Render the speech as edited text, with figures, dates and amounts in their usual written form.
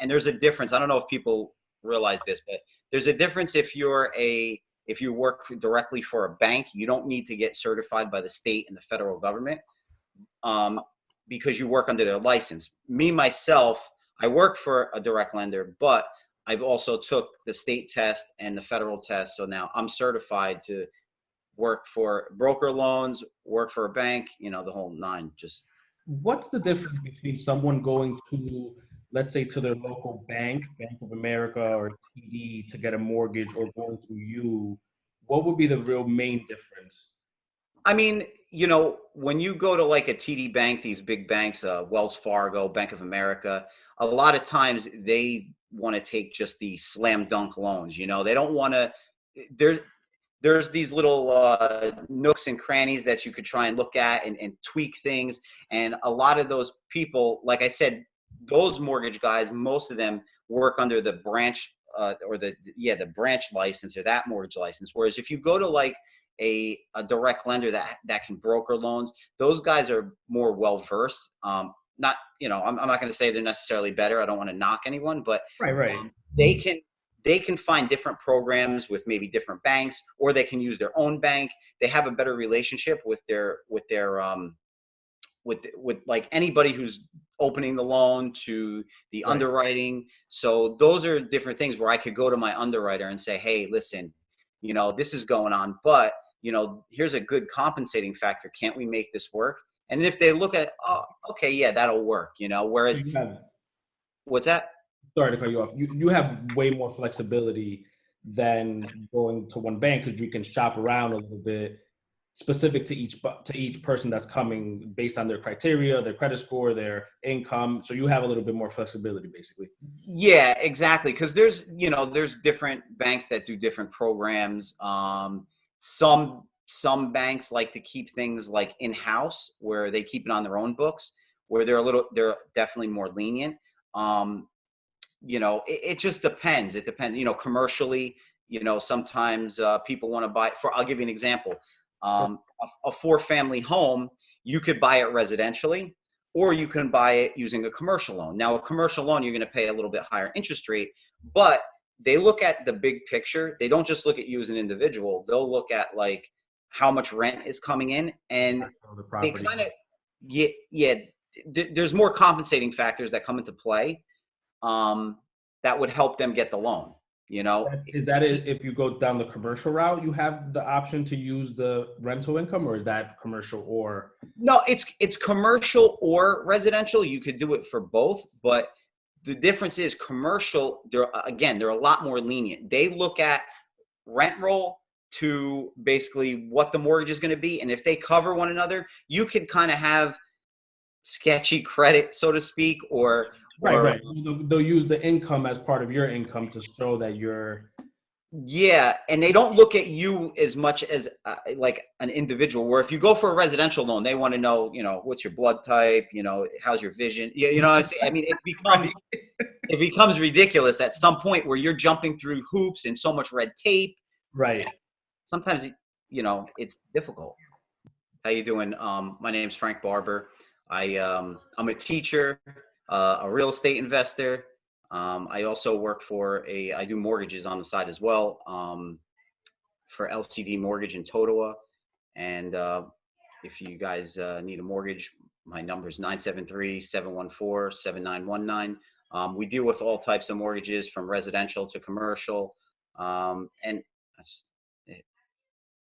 and there's a difference. I don't know if people realize this, but there's a difference if you work directly for a bank. You don't need to get certified by the state and the federal government, um, because you work under their license. Me, myself, I work for a direct lender, but I've also took the state test and the federal test. So now I'm certified to work for broker loans, work for a bank, the whole nine. Just What's the difference between someone going to, let's say, to their local bank, Bank of America or TD, to get a mortgage, or going through you? What would be the real main difference? I mean, when you go to like a TD Bank, these big banks, Wells Fargo, Bank of America, a lot of times they want to take just the slam dunk loans. They don't want to. There, there's these little nooks and crannies that you could try and look at and tweak things. And a lot of those people, like I said, those mortgage guys, most of them work under the branch, or the branch license or that mortgage license. Whereas if you go to like a direct lender that can broker loans, those guys are more well versed. Not, I'm not going to say they're necessarily better. I don't want to knock anyone, but Right, right. they can find different programs with maybe different banks, or they can use their own bank. They have a better relationship with their with like anybody who's opening the loan to the Right. underwriting. So those are different things where I could go to my underwriter and say, hey, listen, this is going on, but here's a good compensating factor. Can't we make this work? And if they look at, oh, okay, yeah, that'll work. So Whereas, you have, what's that? sorry to cut you off. You have way more flexibility than going to one bank, because you can shop around a little bit, specific to each person that's coming, based on their criteria, their credit score, their income. So you have a little bit more flexibility, basically. Yeah, exactly. Because there's different banks that do different programs. Some banks like to keep things like in house, where they keep it on their own books, where they're definitely more lenient. Um, it just depends. It depends. Commercially, sometimes people want to buy. I'll give you an example. A four-family home, you could buy it residentially, or you can buy it using a commercial loan. Now, a commercial loan, you're going to pay a little bit higher interest rate, but they look at the big picture. They don't just look at you as an individual. They'll look at like how much rent is coming in, and The they property. kind of, yeah. There's more compensating factors that come into play, um, that would help them get the loan. You know, Is that it? If you go down the commercial route, you have the option to use the rental income, or is that commercial or? no, it's commercial or residential. You could do it for both, but the difference is commercial. They're a lot more lenient. They look at rent roll to basically what the mortgage is going to be, and if they cover one another, you could kind of have sketchy credit, so to speak, or Right, or right. They'll use the income as part of your income to show that you're. Yeah, and they don't look at you as much as like an individual. Where if you go for a residential loan, they want to know, what's your blood type, how's your vision. Yeah, what I'm saying? I mean, Right. it becomes ridiculous at some point where you're jumping through hoops and so much red tape. Right. Sometimes, it's difficult. How you doing? My name's Frank Barber. I'm a teacher, a real estate investor. I also work for I do mortgages on the side as well, for LCD Mortgage in Totowa. And if you guys need a mortgage, my number is 973-714-7919. We deal with all types of mortgages, from residential to commercial. And that's